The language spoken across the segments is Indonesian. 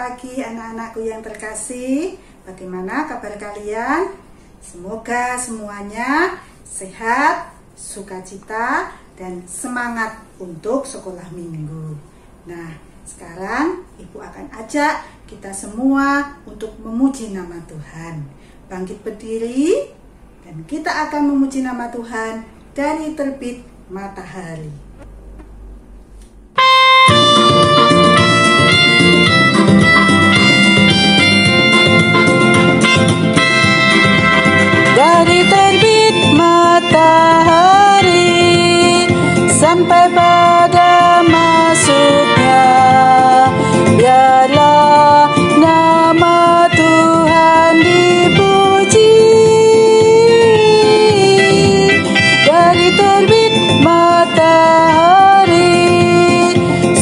pagi anak-anakku yang terkasih. Bagaimana kabar kalian? Semoga semuanya sehat, sukacita, dan semangat untuk sekolah minggu. Nah, sekarang Ibu akan ajak kita semua untuk memuji nama Tuhan. Bangkit berdiri dan kita akan memuji nama Tuhan dari terbit matahari. Dari terbit matahari sampai pada masuknya, biarlah nama Tuhan dipuji. Dari terbit matahari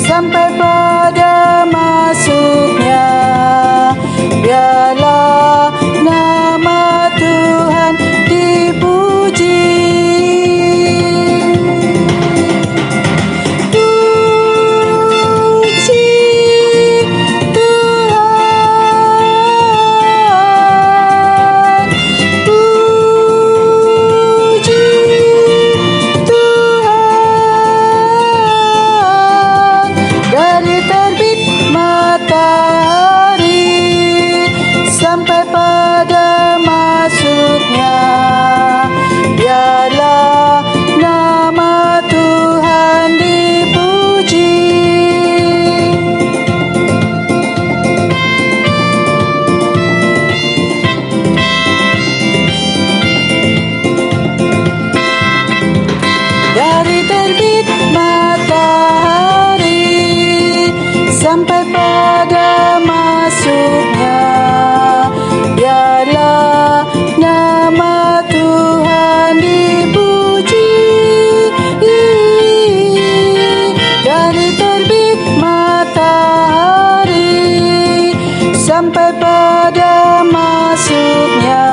sampai pada masuknya, biarlah nama Tuhan dipuji. Puji Tuhan, puji Tuhan. Dari terbit matahari sampai pada masuknya, biarlah nama Tuhan dipuji. Dari terbit matahari sampai pada masuknya, biarlah nama Tuhan dipuji. Dari terbit matahari sampai pada masuknya,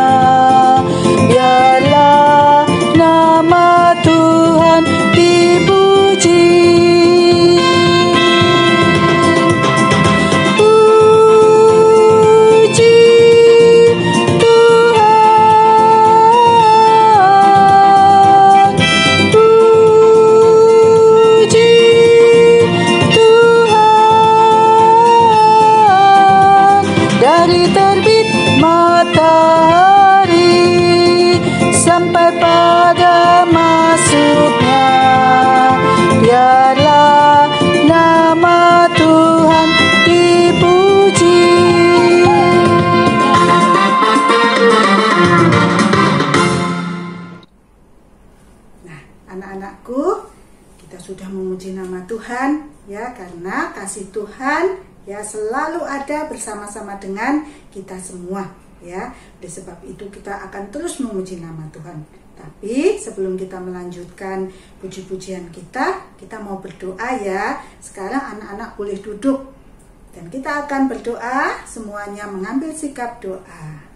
biarlah nama Tuhan dipuji. Puji Tuhan, puji Tuhan. Dari terbit matahari sampai pada masuknya, biarlah nama Tuhan dipuji. Nah, anak-anakku, kita sudah memuji nama Tuhan ya, karena kasih Tuhan ya selalu ada bersama-sama dengan kita semua ya. Oleh sebab itu kita akan terus memuji nama Tuhan. Tapi sebelum kita melanjutkan puji-pujian kita mau berdoa ya. Sekarang anak-anak boleh duduk dan kita akan berdoa, semuanya mengambil sikap doa.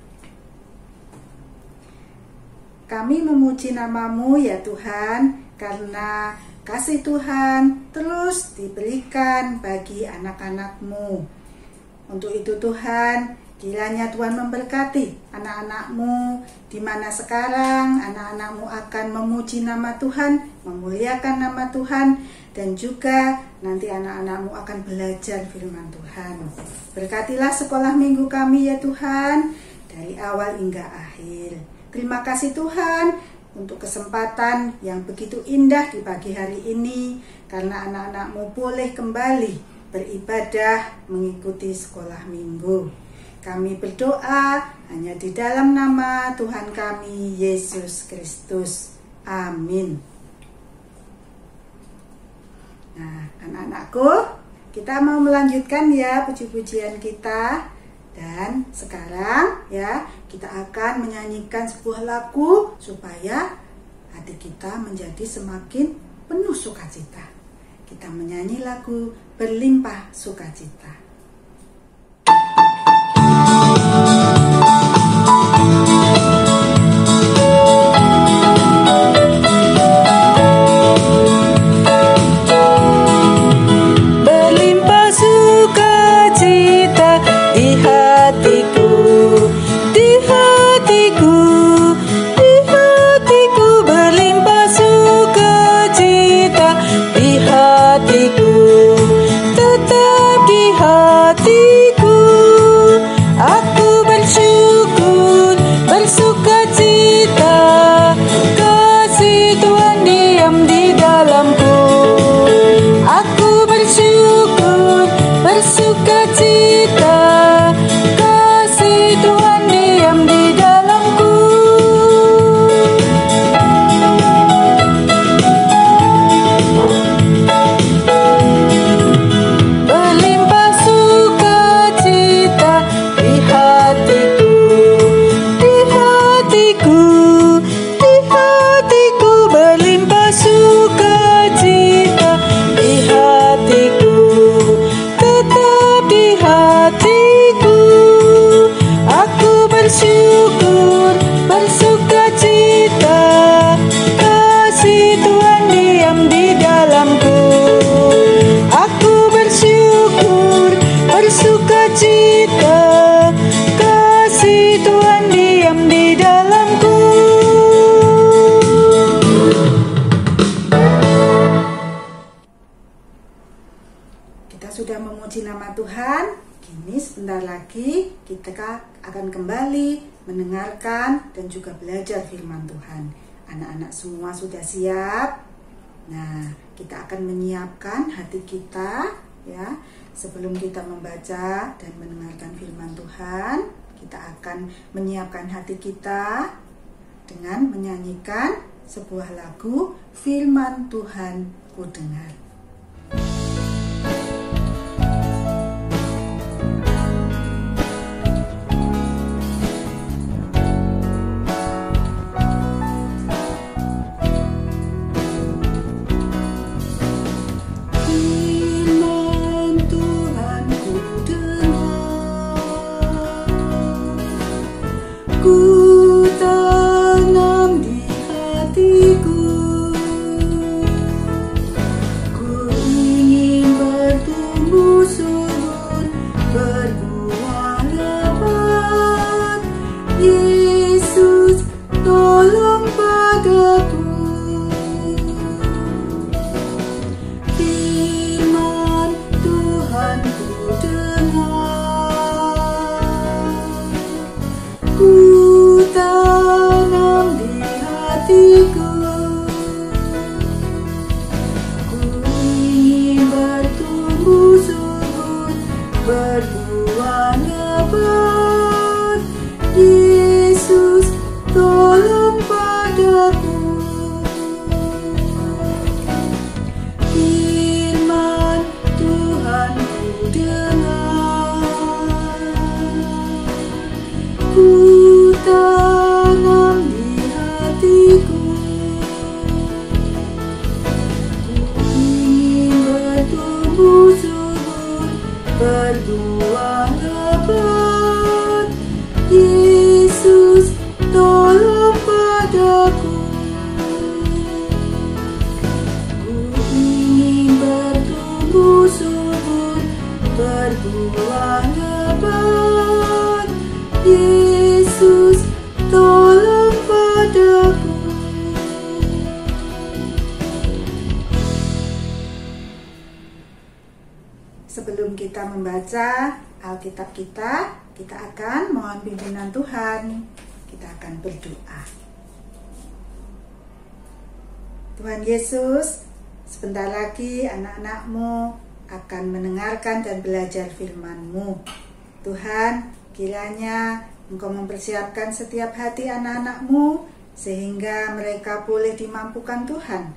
Kami memuji nama-Mu ya Tuhan, karena kasih Tuhan terus diberikan bagi anak-anak-Mu. Untuk itu Tuhan, kiranya Tuhan memberkati anak-anak-Mu, di mana sekarang anak-anak-Mu akan memuji nama Tuhan, memuliakan nama Tuhan, dan juga nanti anak-anak-Mu akan belajar firman Tuhan. Berkatilah sekolah minggu kami ya Tuhan, dari awal hingga akhir. Terima kasih Tuhan untuk kesempatan yang begitu indah di pagi hari ini, karena anak-anak-Mu boleh kembali beribadah mengikuti sekolah minggu. Kami berdoa hanya di dalam nama Tuhan kami, Yesus Kristus. Amin. Nah, anak-anakku, kita mau melanjutkan ya puji-pujian kita. Dan sekarang ya, kita akan menyanyikan sebuah lagu supaya hati kita menjadi semakin penuh sukacita. Kita menyanyi lagu Berlimpah Sukacita. Berlimpah sukacita nama Tuhan, kini sebentar lagi kita akan kembali mendengarkan dan juga belajar firman Tuhan. Anak-anak semua sudah siap? Nah, kita akan menyiapkan hati kita ya. Sebelum kita membaca dan mendengarkan firman Tuhan, kita akan menyiapkan hati kita dengan menyanyikan sebuah lagu Firman Tuhan Ku Dengar. Ku tanam di hatiku, ku ingin bertumbuh subur, berbuah lebat. Yesus, tolong padaku. Firman Tuhan ku dengar, ku tanam di hatiku, ku ingin bertumbuh subur, berbuah lebat. Yesus, tolong padaku. Firman Tuhan ku dengar, ku tanam di hatiku, ku ingin bertumbuh subur, berbuah lebat. Yesus, tolong padaku. Ku ingin bertumbuh subur, berbuah lebat. Yesus, tolong padaku. Sebelum kita membaca Alkitab kita akan mohon pimpinan Tuhan. Kita akan berdoa. Tuhan Yesus, sebentar lagi anak-anak-Mu akan mendengarkan dan belajar firman-Mu. Tuhan, kiranya Engkau mempersiapkan setiap hati anak-anak-Mu sehingga mereka boleh dimampukan Tuhan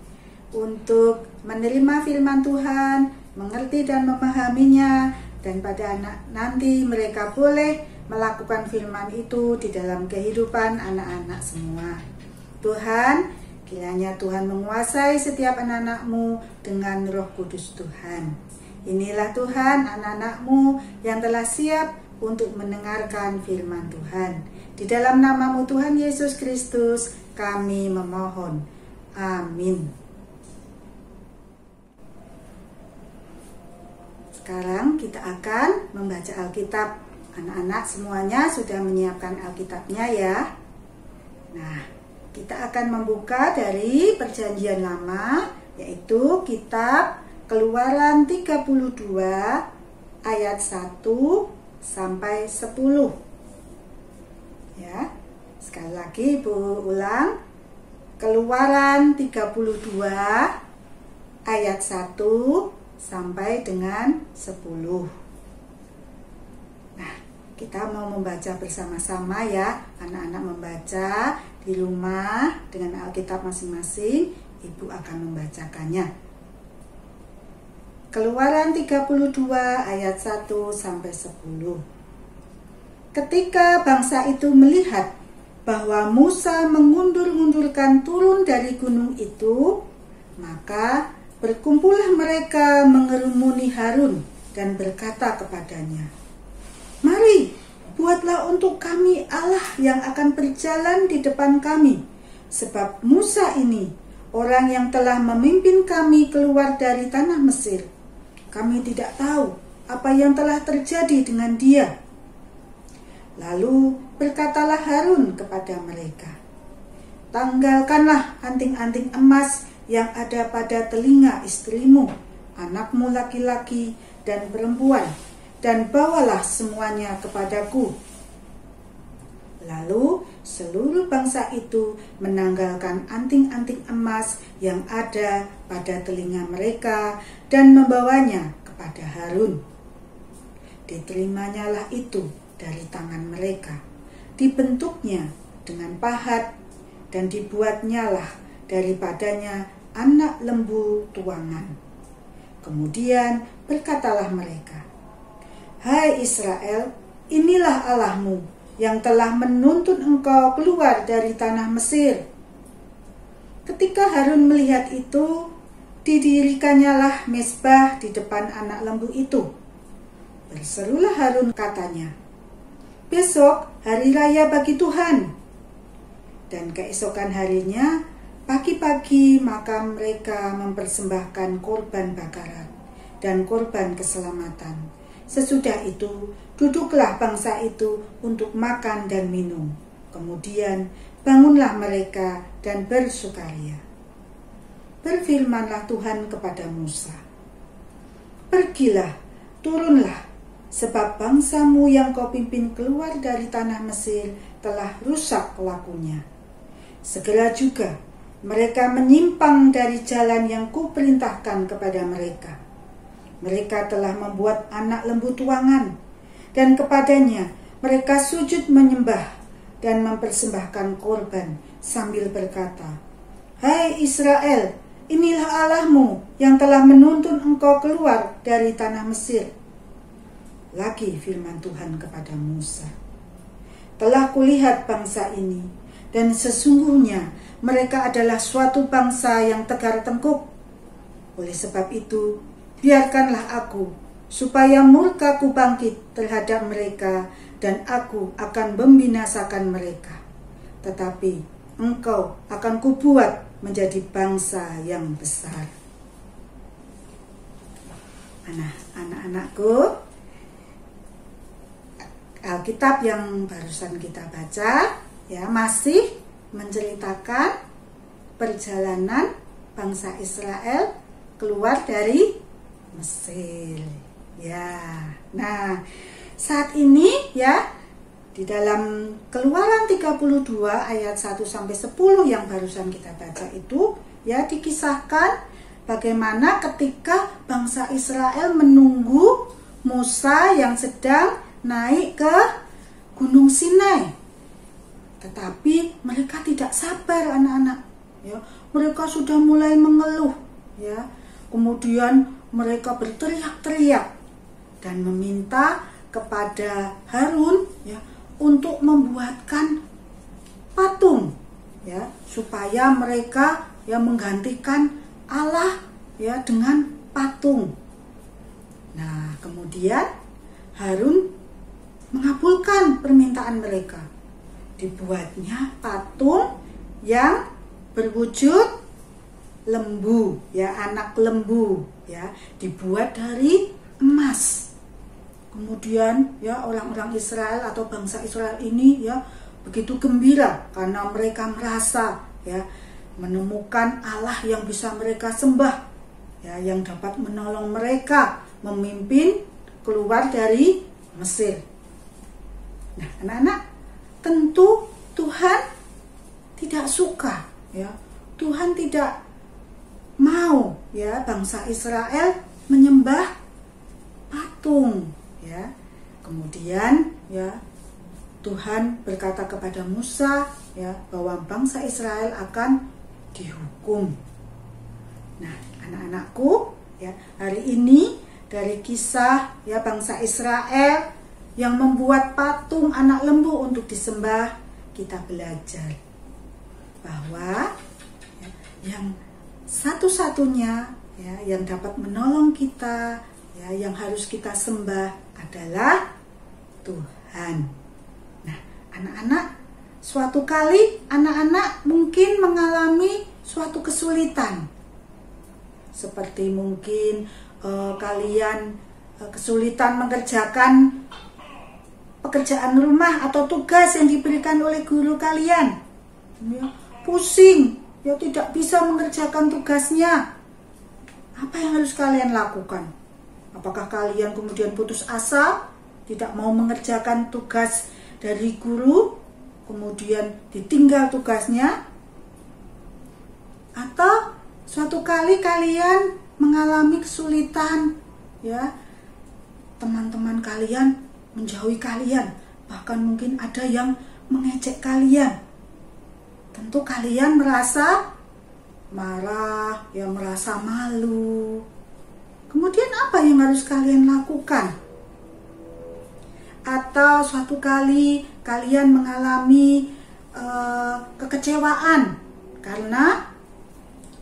untuk menerima firman Tuhan, mengerti dan memahaminya, dan pada nanti mereka boleh melakukan firman itu di dalam kehidupan anak-anak semua. Tuhan, kiranya Tuhan menguasai setiap anak-anak-Mu dengan Roh Kudus Tuhan. Inilah Tuhan anak-anak-Mu yang telah siap untuk mendengarkan firman Tuhan. Di dalam nama-Mu Tuhan Yesus Kristus kami memohon. Amin. Sekarang kita akan membaca Alkitab. Anak-anak semuanya sudah menyiapkan Alkitabnya ya. Nah, kita akan membuka dari Perjanjian Lama, yaitu kitab Keluaran 32 ayat 1 sampai 10. Ya. Sekali lagi Ibu ulang. Keluaran 32 ayat 1 sampai dengan 10. Nah, kita mau membaca bersama-sama ya. Anak-anak membaca di rumah dengan Alkitab masing-masing. Ibu akan membacakannya. Keluaran 32 ayat 1 sampai 10. Ketika bangsa itu melihat bahwa Musa mengundur-undurkan turun dari gunung itu, maka berkumpullah mereka mengerumuni Harun dan berkata kepadanya, "Mari, buatlah untuk kami Allah yang akan berjalan di depan kami, sebab Musa ini orang yang telah memimpin kami keluar dari tanah Mesir. Kami tidak tahu apa yang telah terjadi dengan dia." Lalu berkatalah Harun kepada mereka, "Tanggalkanlah anting-anting emas yang ada pada telinga istrimu, anakmu laki-laki dan perempuan, dan bawalah semuanya kepadaku." Lalu seluruh bangsa itu menanggalkan anting-anting emas yang ada pada telinga mereka dan membawanya kepada Harun. Diterimanya itu dari tangan mereka, dibentuknya dengan pahat, dan dibuatnyalah daripadanya anak lembu tuangan. Kemudian berkatalah mereka, "Hai Israel, inilah Allahmu yang telah menuntun engkau keluar dari tanah Mesir." Ketika Harun melihat itu, didirikannya mezbah di depan anak lembu itu. Berserulah Harun, katanya, "Besok hari raya bagi Tuhan." Dan keesokan harinya, pagi-pagi maka mereka mempersembahkan korban bakaran dan korban keselamatan. Sesudah itu, duduklah bangsa itu untuk makan dan minum. Kemudian bangunlah mereka dan bersukaria. Berfirmanlah Tuhan kepada Musa, "Pergilah, turunlah, sebab bangsamu yang kau pimpin keluar dari tanah Mesir telah rusak lakunya. Segera juga mereka menyimpang dari jalan yang kuperintahkan kepada mereka. Mereka telah membuat anak lembu tuangan, dan kepadanya mereka sujud menyembah dan mempersembahkan korban sambil berkata, 'Hai Israel, inilah Allahmu yang telah menuntun engkau keluar dari tanah Mesir.' Lagi firman Tuhan kepada Musa, 'Telah kulihat bangsa ini, dan sesungguhnya mereka adalah suatu bangsa yang tegar tengkuk. Oleh sebab itu, biarkanlah aku, supaya murkaku bangkit terhadap mereka, dan aku akan membinasakan mereka. Tetapi engkau akan kubuat menjadi bangsa yang besar.'" Anak-anakku, Alkitab yang barusan kita baca ya masih menceritakan perjalanan bangsa Israel keluar dari Mesir. Ya. Nah, saat ini ya di dalam Keluaran 32 ayat 1 sampai 10 yang barusan kita baca itu ya dikisahkan bagaimana ketika bangsa Israel menunggu Musa yang sedang naik ke Gunung Sinai. Tetapi mereka tidak sabar, anak-anak. Ya, mereka sudah mulai mengeluh. Ya, kemudian mereka berteriak-teriak dan meminta kepada Harun ya untuk membuatkan patung ya supaya mereka ya menggantikan Allah ya dengan patung. Nah, kemudian Harun mengabulkan permintaan mereka. Dibuatnya patung yang berwujud lembu ya, anak lembu ya, dibuat dari emas. Kemudian ya orang-orang Israel atau bangsa Israel ini ya begitu gembira karena mereka merasa ya menemukan Allah yang bisa mereka sembah ya, yang dapat menolong mereka memimpin keluar dari Mesir. Nah, anak-anak, tentu Tuhan tidak suka ya. Tuhan tidak mau ya bangsa Israel menyembah patung ya. Kemudian ya Tuhan berkata kepada Musa ya bahwa bangsa Israel akan dihukum. Nah, anak-anakku ya, hari ini dari kisah ya bangsa Israel yang membuat patung anak lembu untuk disembah, kita belajar bahwa ya, yang satu-satunya ya yang dapat menolong kita ya yang harus kita sembah adalah Tuhan. Nah, anak-anak, suatu kali anak-anak mungkin mengalami suatu kesulitan. Seperti mungkin kalian kesulitan mengerjakan pekerjaan rumah atau tugas yang diberikan oleh guru kalian. Ya, pusing, ya tidak bisa mengerjakan tugasnya. Apa yang harus kalian lakukan? Apakah kalian kemudian putus asa, tidak mau mengerjakan tugas dari guru, kemudian ditinggal tugasnya? Atau suatu kali kalian mengalami kesulitan, ya, teman-teman kalian menjauhi kalian, bahkan mungkin ada yang mengejek kalian. Tentu kalian merasa marah, ya, merasa malu. Kemudian apa yang harus kalian lakukan? Atau suatu kali kalian mengalami kekecewaan karena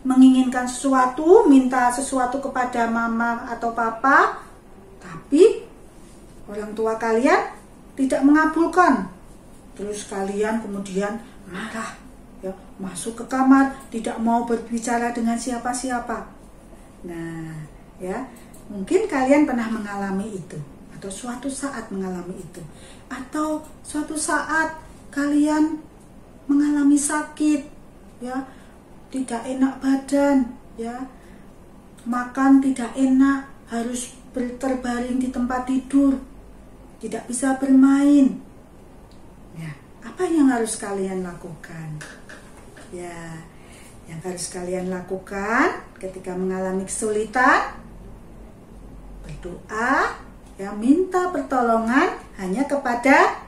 menginginkan sesuatu, minta sesuatu kepada mama atau papa, tapi orang tua kalian tidak mengabulkan. Terus kalian kemudian marah, ya, masuk ke kamar, tidak mau berbicara dengan siapa-siapa. Nah, ya, mungkin kalian pernah mengalami itu, atau suatu saat mengalami itu, atau suatu saat kalian mengalami sakit, ya, tidak enak badan, ya, makan tidak enak, harus terbaring di tempat tidur, tidak bisa bermain. Ya, apa yang harus kalian lakukan? Ya, yang harus kalian lakukan ketika mengalami kesulitan, berdoa, ya, minta pertolongan hanya kepada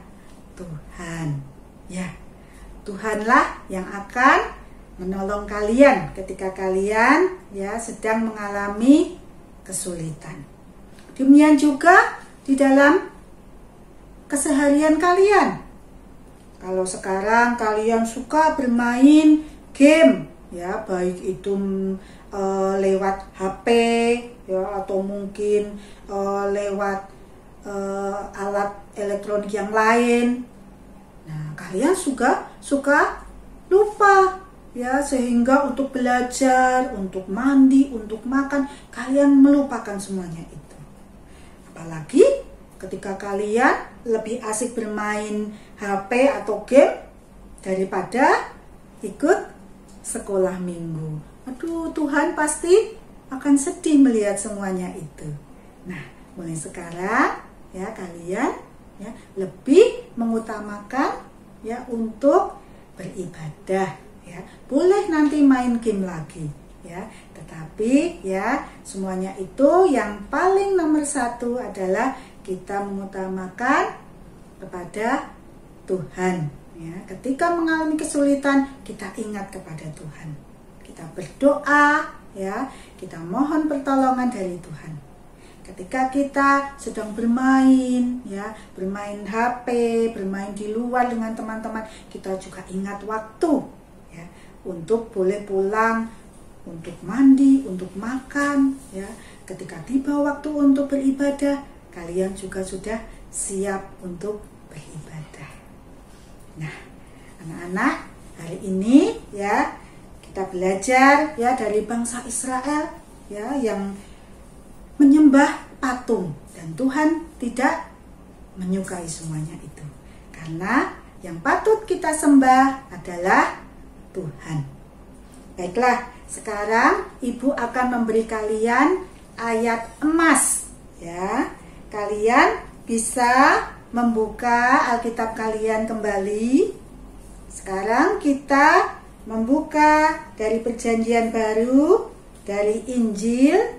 Tuhan. Ya, Tuhanlah yang akan menolong kalian ketika kalian, ya, sedang mengalami kesulitan. Demikian juga di dalam keseharian kalian. Kalau sekarang kalian suka bermain game, ya, baik itu lewat HP, ya, atau mungkin lewat alat elektronik yang lain. Nah, kalian suka lupa, ya, sehingga untuk belajar, untuk mandi, untuk makan, kalian melupakan semuanya itu. Apalagi ketika kalian lebih asik bermain HP atau game daripada ikut sekolah minggu. Aduh, Tuhan pasti akan sedih melihat semuanya itu. Nah, mulai sekarang, ya, kalian, ya, lebih mengutamakan, ya, untuk beribadah, ya. Boleh nanti main game lagi, ya, tetapi, ya, semuanya itu yang paling nomor satu adalah kita mengutamakan kepada Tuhan, ya. Ketika mengalami kesulitan, kita ingat kepada Tuhan, kita berdoa, ya, kita mohon pertolongan dari Tuhan. Ketika kita sedang bermain, ya, bermain HP, bermain di luar dengan teman-teman, kita juga ingat waktu, ya, untuk boleh pulang, untuk mandi, untuk makan, ya. Ketika tiba waktu untuk beribadah, kalian juga sudah siap untuk beribadah. Nah, anak-anak, hari ini, ya, kita belajar, ya, dari bangsa Israel, ya, yang menyembah patung, dan Tuhan tidak menyukai semuanya itu, karena yang patut kita sembah adalah Tuhan. Baiklah, sekarang Ibu akan memberi kalian ayat emas, ya. Kalian bisa membuka Alkitab kalian kembali. Sekarang kita membuka dari Perjanjian Baru, dari Injil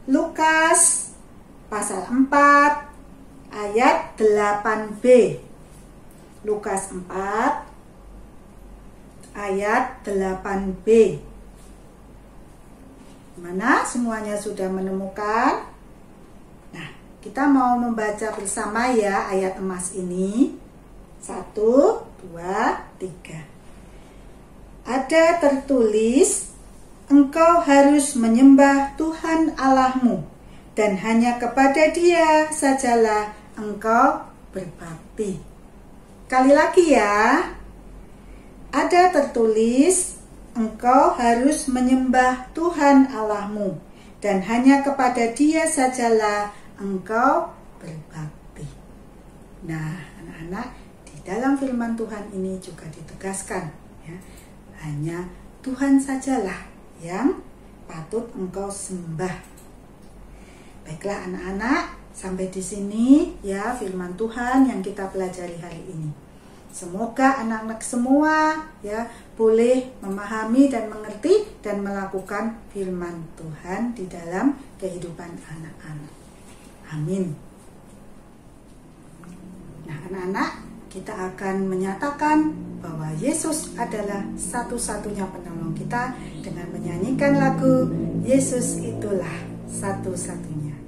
Lukas pasal 4 ayat 8b. Lukas 4 ayat 8b. Mana semuanya sudah menemukan? Nah, kita mau membaca bersama, ya, ayat emas ini. 1, 2, 3. Ada tertulis, engkau harus menyembah Tuhan Allahmu, dan hanya kepada Dia sajalah engkau berbakti. Kali lagi, ya. Ada tertulis, engkau harus menyembah Tuhan Allahmu, dan hanya kepada Dia sajalah engkau berbakti. Nah, anak-anak, di dalam firman Tuhan ini juga ditegaskan, ya, hanya Tuhan sajalah yang patut engkau sembah. Baiklah anak-anak, sampai di sini ya firman Tuhan yang kita pelajari hari ini. Semoga anak-anak semua ya boleh memahami dan mengerti dan melakukan firman Tuhan di dalam kehidupan anak-anak. Amin. Nah anak-anak, kita akan menyatakan bahwa Yesus adalah satu-satunya penolong kita dengan menyanyikan lagu Yesus itulah satu-satunya.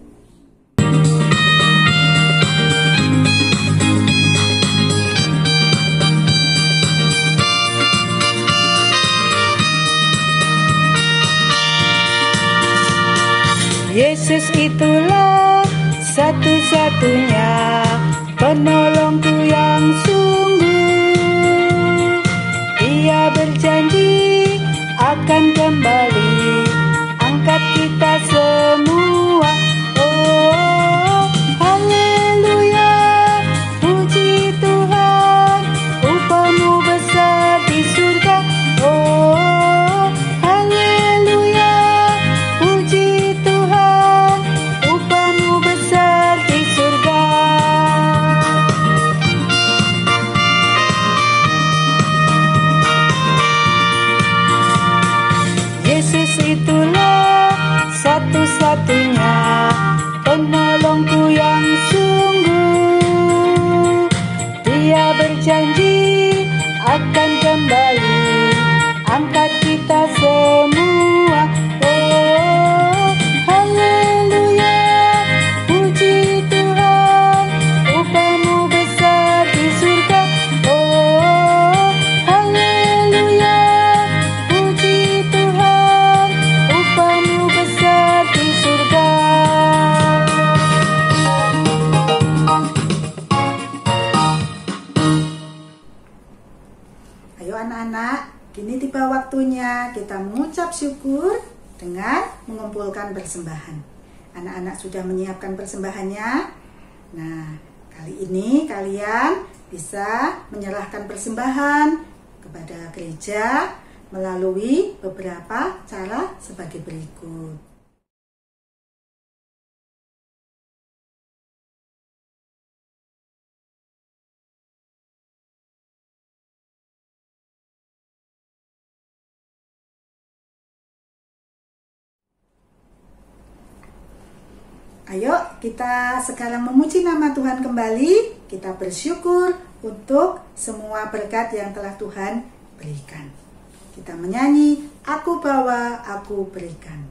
Yesus itulah satu-satunya penolongku yang sungguh. Ia berjanji akan kembali angkat kita semua. Oh, haleluya, puji Tuhan, upamu besar di surga. Oh, haleluya, puji Tuhan, upamu besar di surga. Yesus itulah satu-satunya penolongku yang sungguh. Dia berjanji akan kembali angkat kita semua. Oh, haleluya, puji Tuhan, upamu besar di surga. Oh, haleluya, puji Tuhan, upamu besar di surga. Ayo anak-anak, kini tiba waktunya kita mengucap syukur dengan mengumpulkan persembahan. Anak-anak sudah menyiapkan persembahannya? Nah, kali ini kalian bisa menyerahkan persembahan kepada gereja melalui beberapa cara sebagai berikut. Ayo kita sekarang memuji nama Tuhan kembali. Kita bersyukur untuk semua berkat yang telah Tuhan berikan. Kita menyanyi, aku bawa, aku berikan.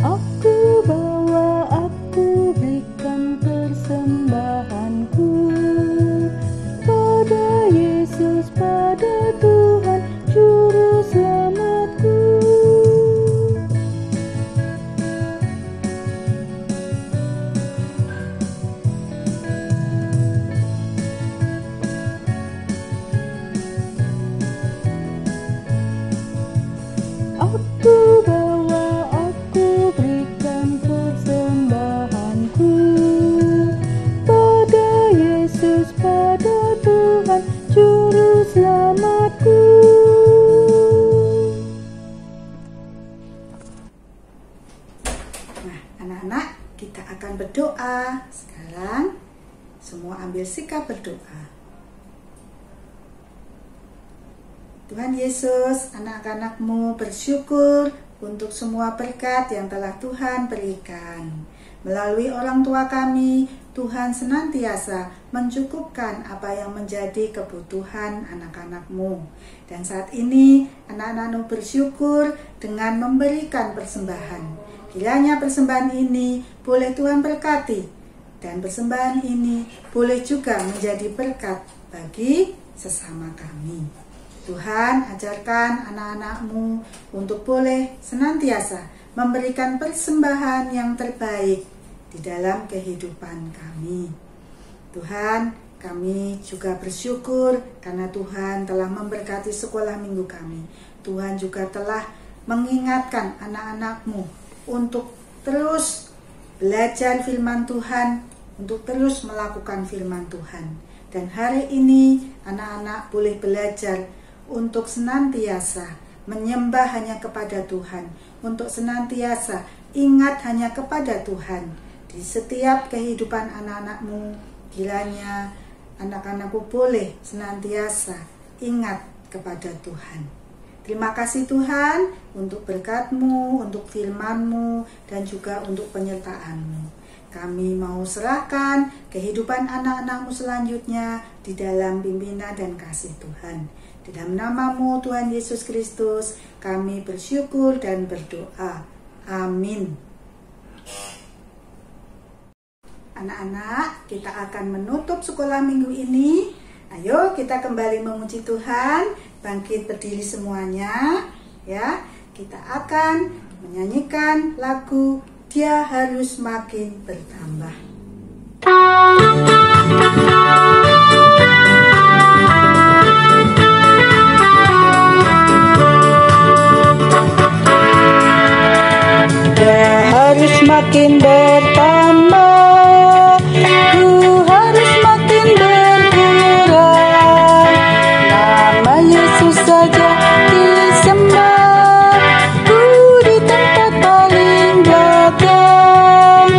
Aku bawa, aku berikan persembahanku pada Yesus, pada Tuhan Juru Selamatku. Aku bawa, aku berikan persembahanku pada Yesus, pada Tuhan Juru Selamatku. Nah, anak-anak, kita akan berdoa. Sekarang semua ambil sikap berdoa. Tuhan Yesus, anak-anak-Mu bersyukur untuk semua berkat yang telah Tuhan berikan. Melalui orang tua kami, Tuhan senantiasa mencukupkan apa yang menjadi kebutuhan anak-anak-Mu. Dan saat ini, anak-anak-Mu bersyukur dengan memberikan persembahan. Kiranya persembahan ini boleh Tuhan berkati, dan persembahan ini boleh juga menjadi berkat bagi sesama kami. Tuhan, ajarkan anak-anak-Mu untuk boleh senantiasa memberikan persembahan yang terbaik di dalam kehidupan kami. Tuhan, kami juga bersyukur karena Tuhan telah memberkati sekolah minggu kami. Tuhan juga telah mengingatkan anak-anak-Mu untuk terus belajar firman Tuhan, untuk terus melakukan firman Tuhan. Dan hari ini anak-anak boleh belajar untuk senantiasa menyembah hanya kepada Tuhan, untuk senantiasa ingat hanya kepada Tuhan. Di setiap kehidupan anak-anakmu, kiranya anak-anakku boleh senantiasa ingat kepada Tuhan. Terima kasih Tuhan untuk berkat-Mu, untuk firman-Mu, dan juga untuk penyertaan-Mu. Kami mau serahkan kehidupan anak-anak-Mu selanjutnya di dalam pimpinan dan kasih Tuhan. Di dalam nama-Mu Tuhan Yesus Kristus, kami bersyukur dan berdoa. Amin. Anak-anak, kita akan menutup sekolah minggu ini. Ayo kita kembali memuji Tuhan. Bangkit berdiri semuanya. Ya, kita akan menyanyikan lagu Dia Harus Makin Bertambah. Dia harus makin bertambah, ku harus makin berkurang. Nama Yesus saja disembah, ku di tempat paling belakang.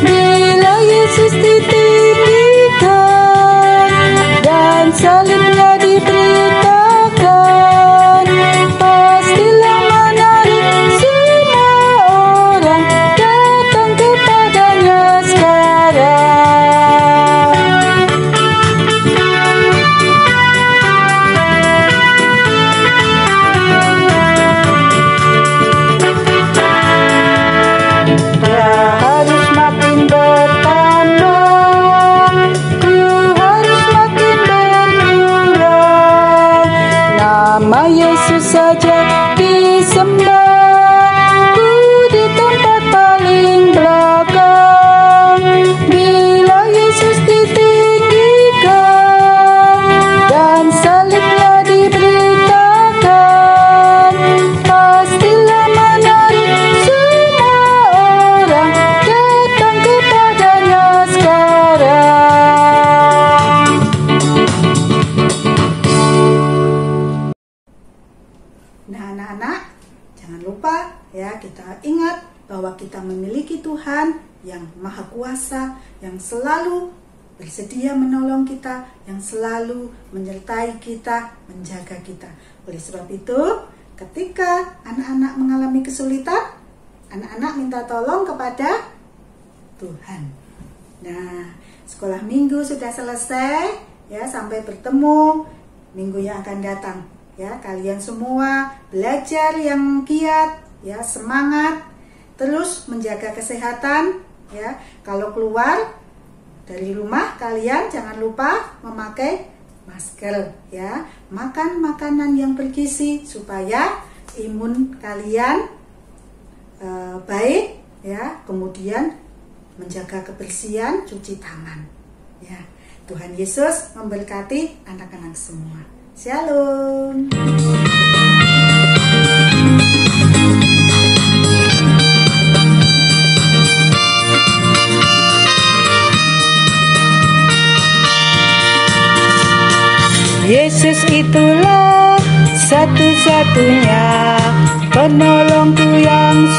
Bila Yesus ditinggikan dan salibnya diberitakan, pastilah menarik semua orang datang kepadanya sekarang. Dia harus makin bertambah, ku harus makin berkurang. Nama Yesus saja disembah, ku di tempat paling belakang. Bila Yesus ditinggikan dan salibnya diberitakan, pastilah menarik semua orang datang kepadanya sekarang. Nah anak-anak, jangan lupa ya, kita ingat bahwa kita memiliki Tuhan yang Maha Kuasa, yang selalu bersedia menolong kita, yang selalu menyertai kita, menjaga kita. Oleh sebab itu, ketika anak-anak mengalami kesulitan, anak-anak minta tolong kepada Tuhan. Nah, sekolah minggu sudah selesai ya, sampai bertemu minggu yang akan datang. Ya, kalian semua belajar yang giat, ya, semangat, terus menjaga kesehatan, ya. Kalau keluar dari rumah kalian jangan lupa memakai masker, ya. Makan makanan yang bergizi supaya imun kalian baik, ya. Kemudian menjaga kebersihan, cuci tangan, ya. Tuhan Yesus memberkati anak-anak semua. Shalom. Yesus itulah satu-satunya penolongku yang